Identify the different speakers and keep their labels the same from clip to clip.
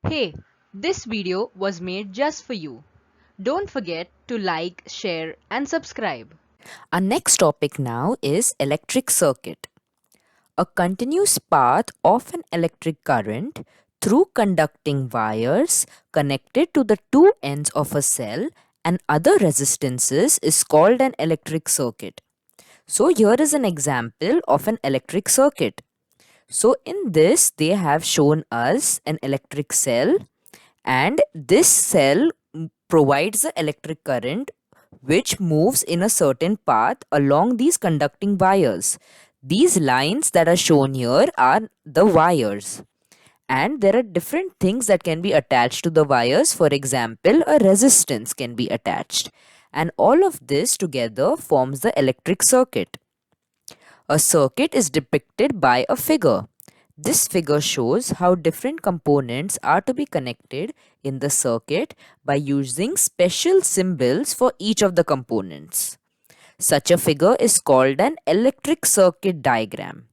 Speaker 1: Hey, this video was made just for you. Don't forget to like, share and subscribe.
Speaker 2: Our next topic now is electric circuit. A continuous path of an electric current through conducting wires connected to the two ends of a cell and other resistances is called an electric circuit. So here is an example of an electric circuit. So in this they have shown us an electric cell, and this cell provides the electric current which moves in a certain path along these conducting wires. These lines that are shown here are the wires, and there are different things that can be attached to the wires. For example, a resistance can be attached, and all of this together forms the electric circuit. A circuit is depicted by a figure. This figure shows how different components are to be connected in the circuit by using special symbols for each of the components. Such a figure is called an electric circuit diagram.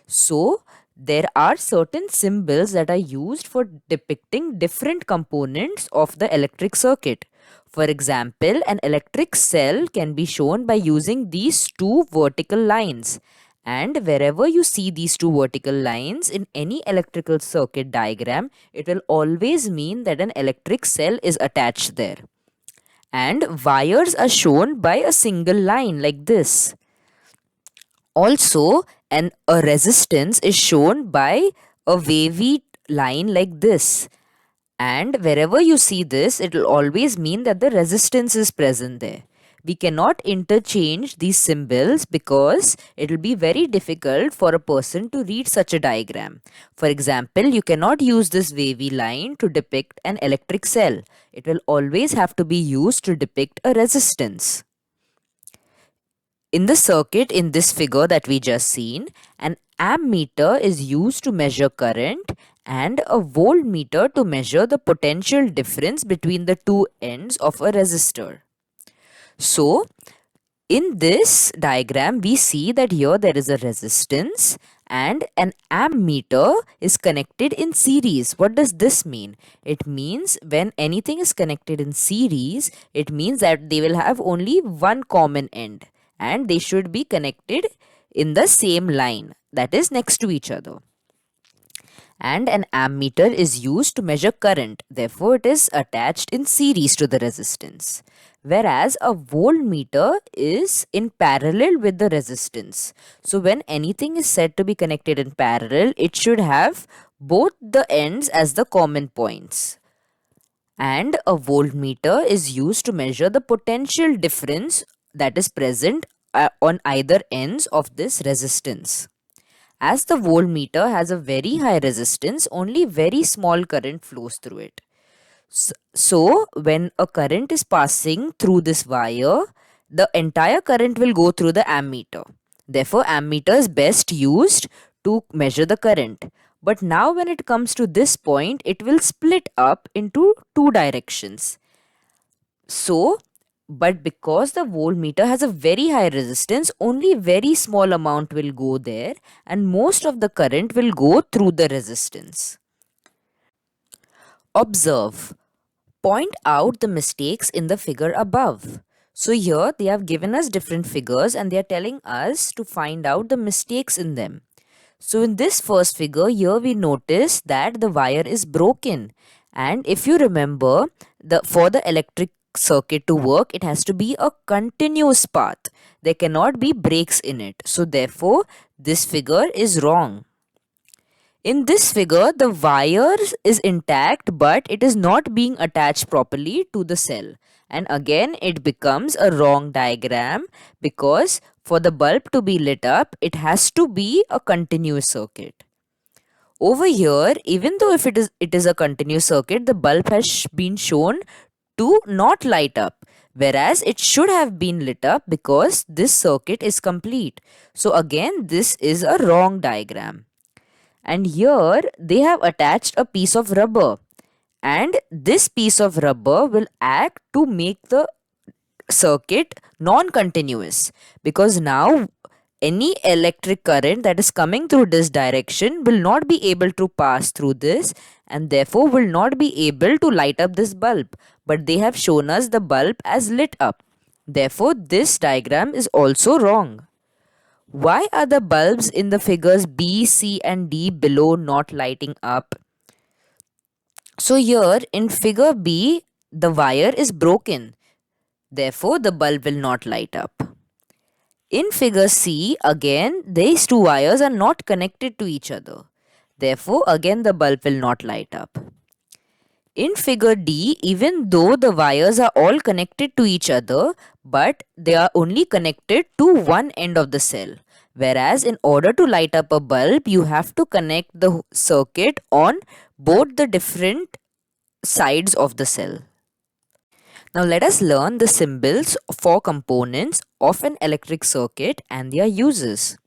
Speaker 2: So, there are certain symbols that are used for depicting different components of the electric circuit. For example, an electric cell can be shown by using these two vertical lines. And wherever you see these two vertical lines in any electrical circuit diagram, it will always mean that an electric cell is attached there. And wires are shown by a single line like this. Also, a resistance is shown by a wavy line like this. And wherever you see this, it will always mean that the resistance is present there. We cannot interchange these symbols because it will be very difficult for a person to read such a diagram. For example, you cannot use this wavy line to depict an electric cell. It will always have to be used to depict a resistance. In the circuit in this figure that we just seen, an ammeter is used to measure current and a voltmeter to measure the potential difference between the two ends of a resistor. So, in this diagram, we see that here there is a resistance and an ammeter is connected in series. What does this mean? It means when anything is connected in series, it means that they will have only one common end and they should be connected in the same line, that is next to each other. And an ammeter is used to measure current, therefore it is attached in series to the resistance. Whereas a voltmeter is in parallel with the resistance. So when anything is said to be connected in parallel, it should have both the ends as the common points. And a voltmeter is used to measure the potential difference that is present on either ends of this resistance. As the voltmeter has a very high resistance, only very small current flows through it. So, when a current is passing through this wire, the entire current will go through the ammeter. Therefore, ammeter is best used to measure the current. But now when it comes to this point, it will split up into two directions. So, but because the voltmeter has a very high resistance, only very small amount will go there and most of the current will go through the resistance. Observe. Point out the mistakes in the figure above. So here they have given us different figures and they are telling us to find out the mistakes in them. So in this first figure, here we notice that the wire is broken. And if you remember, for the electric circuit to work, it has to be a continuous path. There cannot be breaks in it. So therefore, this figure is wrong. In this figure, the wire is intact but it is not being attached properly to the cell. And again, it becomes a wrong diagram because for the bulb to be lit up, it has to be a continuous circuit. Over here, even though if it is a continuous circuit, the bulb has been shown to not light up, whereas it should have been lit up because this circuit is complete. So again, this is a wrong diagram. And here they have attached a piece of rubber, and this piece of rubber will act to make the circuit non-continuous because now any electric current that is coming through this direction will not be able to pass through this and therefore will not be able to light up this bulb. But they have shown us the bulb as lit up. Therefore, this diagram is also wrong. Why are the bulbs in the figures B, C and D below not lighting up? So here in figure B, the wire is broken. Therefore, the bulb will not light up. In figure C, again, these two wires are not connected to each other. Therefore, again the bulb will not light up. In figure D, even though the wires are all connected to each other, but they are only connected to one end of the cell. Whereas in order to light up a bulb, you have to connect the circuit on both the different sides of the cell. Now let us learn the symbols for components of an electric circuit and their uses.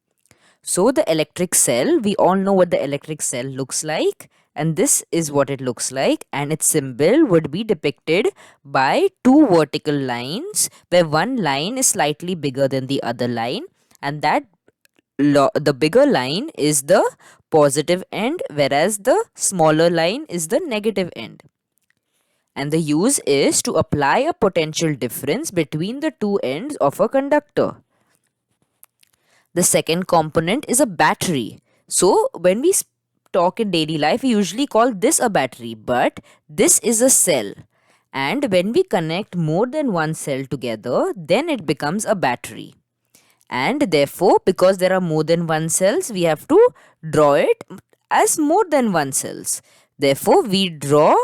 Speaker 2: So the electric cell, we all know what the electric cell looks like, and this is what it looks like, and its symbol would be depicted by two vertical lines where one line is slightly bigger than the other line, and that the bigger line is the positive end whereas the smaller line is the negative end. And the use is to apply a potential difference between the two ends of a conductor. The second component is a battery. So when we talk in daily life, we usually call this a battery, but this is a cell. And when we connect more than one cell together, then it becomes a battery. And therefore, because there are more than one cells, we have to draw it as more than one cells. Therefore, we draw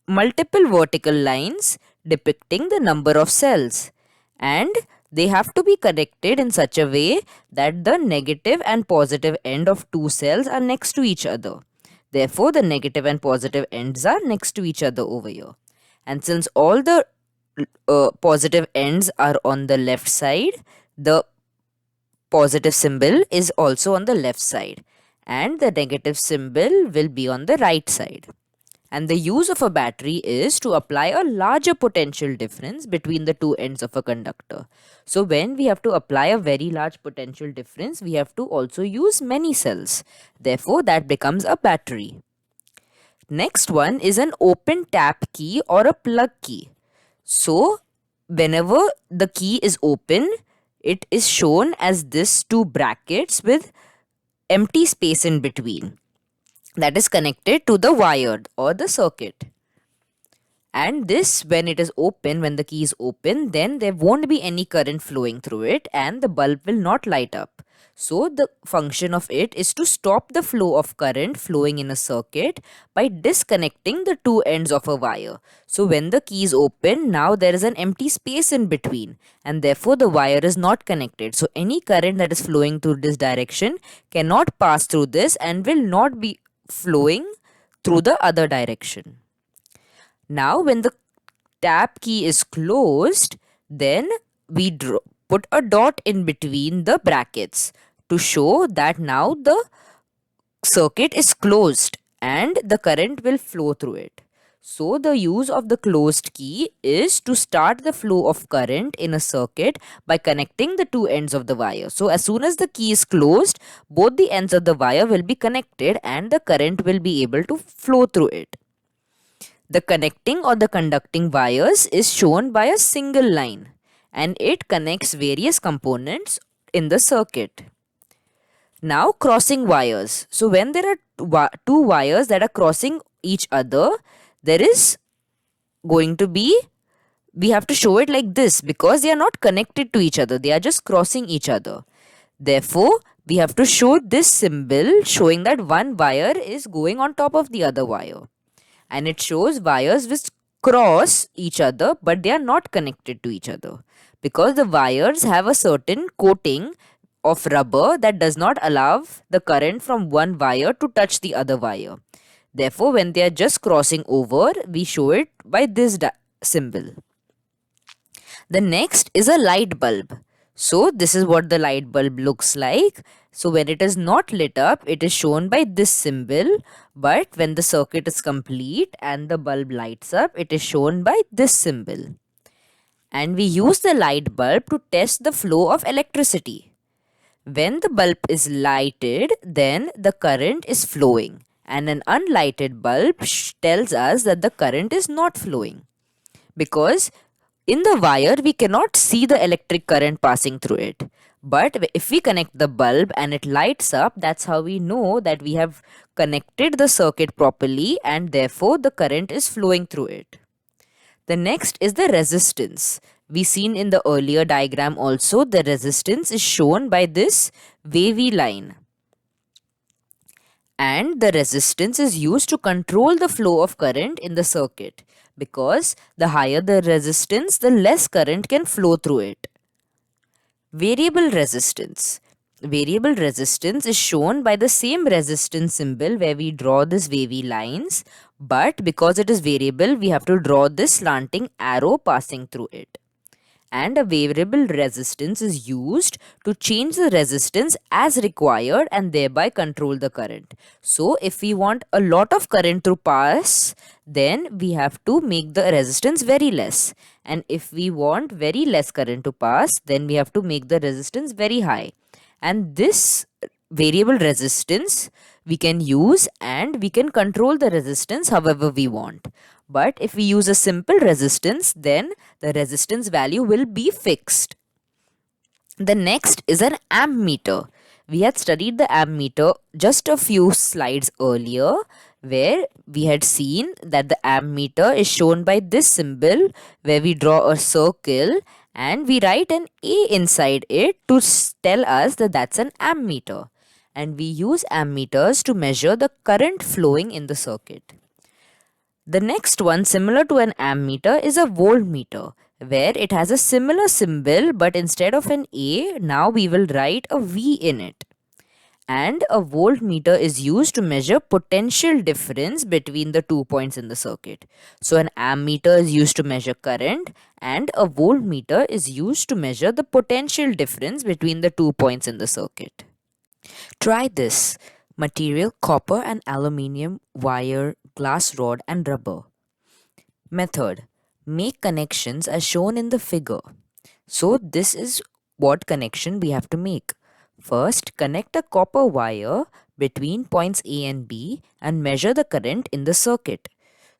Speaker 2: multiple vertical lines depicting the number of cells, and they have to be connected in such a way that the negative and positive end of two cells are next to each other. Therefore, the negative and positive ends are next to each other over here. And since all the positive ends are on the left side, the positive symbol is also on the left side, and the negative symbol will be on the right side. And the use of a battery is to apply a larger potential difference between the two ends of a conductor. So when we have to apply a very large potential difference, we have to also use many cells. Therefore, that becomes a battery. Next one is an open tap key or a plug key. So whenever the key is open, it is shown as this two brackets with empty space in between that is connected to the wire or the circuit. And this, when it is open, when the key is open, then there won't be any current flowing through it and the bulb will not light up. So the function of it is to stop the flow of current flowing in a circuit by disconnecting the two ends of a wire. So when the key is open, now there is an empty space in between and therefore the wire is not connected. So any current that is flowing through this direction cannot pass through this and will not be flowing through the other direction. Now when the tap key is closed, then we put a dot in between the brackets to show that now the circuit is closed and the current will flow through it. So the use of the closed key is to start the flow of current in a circuit by connecting the two ends of the wire. So as soon as the key is closed, both the ends of the wire will be connected and the current will be able to flow through it. The connecting or the conducting wires is shown by a single line and it connects various components in the circuit. Now crossing wires. So when there are two wires that are crossing each other, there is going to be, we have to show it like this because they are not connected to each other. They are just crossing each other. Therefore, we have to show this symbol showing that one wire is going on top of the other wire. And it shows wires which cross each other but they are not connected to each other because the wires have a certain coating of rubber that does not allow the current from one wire to touch the other wire. Therefore, when they are just crossing over, we show it by this symbol. The next is a light bulb. So this is what the light bulb looks like. So when it is not lit up, it is shown by this symbol. But when the circuit is complete and the bulb lights up, it is shown by this symbol. And we use the light bulb to test the flow of electricity. When the bulb is lighted, then the current is flowing, and an unlighted bulb tells us that the current is not flowing, because in the wire we cannot see the electric current passing through it. But if we connect the bulb and it lights up, that's how we know that we have connected the circuit properly and therefore the current is flowing through it. The next is the resistance. We seen in the earlier diagram also, the resistance is shown by this wavy line. And the resistance is used to control the flow of current in the circuit, because the higher the resistance, the less current can flow through it. Variable resistance. Variable resistance is shown by the same resistance symbol where we draw this wavy lines, but because it is variable, we have to draw this slanting arrow passing through it. And a variable resistance is used to change the resistance as required and thereby control the current. So if we want a lot of current to pass, then we have to make the resistance very less. And if we want very less current to pass, then we have to make the resistance very high. And this variable resistance we can use, and we can control the resistance however we want. But if we use a simple resistance, then the resistance value will be fixed. The next is an ammeter. We had studied the ammeter just a few slides earlier, where we had seen that the ammeter is shown by this symbol where we draw a circle and we write an A inside it to tell us that that's an ammeter. And we use ammeters to measure the current flowing in the circuit. The next one, similar to an ammeter, is a voltmeter, where it has a similar symbol, but instead of an A, now we will write a V in it. And a voltmeter is used to measure potential difference between the 2 points in the circuit. So an ammeter is used to measure current, and a voltmeter is used to measure the potential difference between the 2 points in the circuit. Try this. Material: copper and aluminium, wire, glass rod and rubber. Method: make connections as shown in the figure. So this is what connection we have to make. First, connect a copper wire between points A and B and measure the current in the circuit.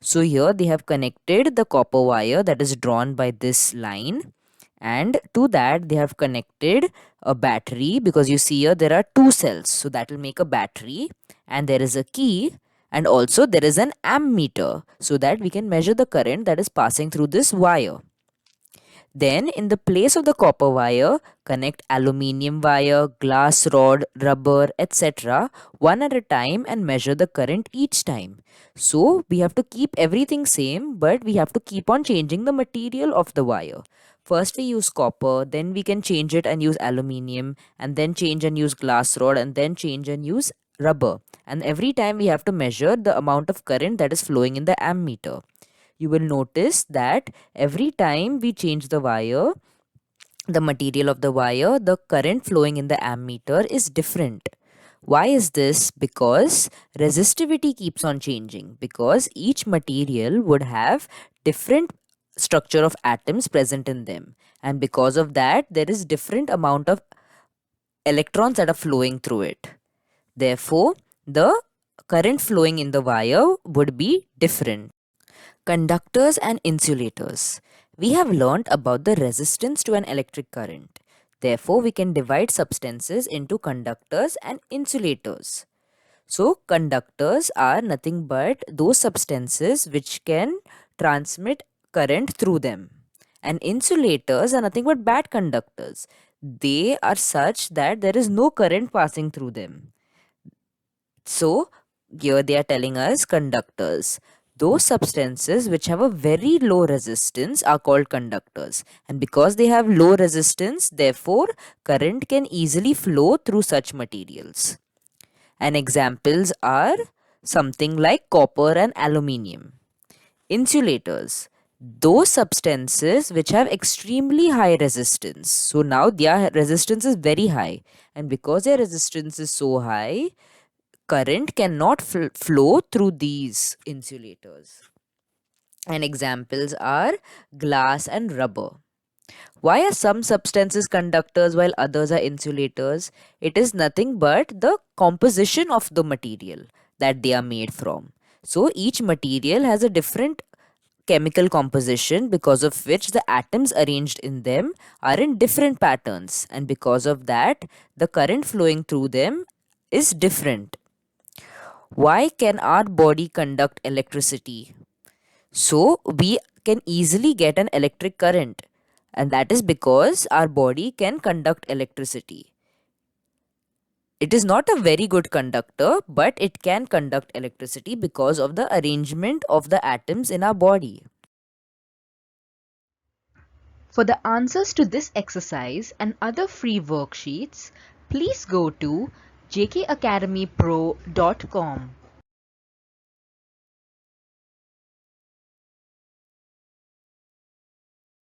Speaker 2: So here they have connected the copper wire that is drawn by this line, and to that they have connected a battery, because you see here there are two cells, so that will make a battery, and there is a key, and also there is an ammeter, so that we can measure the current that is passing through this wire. Then in the place of the copper wire, connect aluminium wire, glass rod, rubber, etc. one at a time and measure the current each time. So we have to keep everything same, but we have to keep on changing the material of the wire. First we use copper, then we can change it and use aluminium, and then change and use glass rod, and then change and use rubber. And every time we have to measure the amount of current that is flowing in the ammeter. You will notice that every time we change the wire, the material of the wire, the current flowing in the ammeter is different. Why is this? Because resistivity keeps on changing, because each material would have different structure of atoms present in them, and because of that there is different amount of electrons that are flowing through it. Therefore, the current flowing in the wire would be different. Conductors and insulators. We have learnt about the resistance to an electric current. Therefore, we can divide substances into conductors and insulators. So, conductors are nothing but those substances which can transmit current through them. And insulators are nothing but bad conductors. They are such that there is no current passing through them. So, here they are telling us conductors. Those substances which have a very low resistance are called conductors. And because they have low resistance, therefore, current can easily flow through such materials. And examples are something like copper and aluminium. Insulators. Those substances which have extremely high resistance. So now their resistance is very high. And because their resistance is so high, current cannot flow through these insulators. And examples are glass and rubber. Why are some substances conductors while others are insulators? It is nothing but the composition of the material that they are made from. So each material has a different chemical composition, because of which the atoms arranged in them are in different patterns, and because of that the current flowing through them is different. Why can our body conduct electricity? So we can easily get an electric current, and that is because our body can conduct electricity. It is not a very good conductor, but it can conduct electricity because of the arrangement of the atoms in our body.
Speaker 1: For the answers to this exercise and other free worksheets, please go to jkacademypro.com.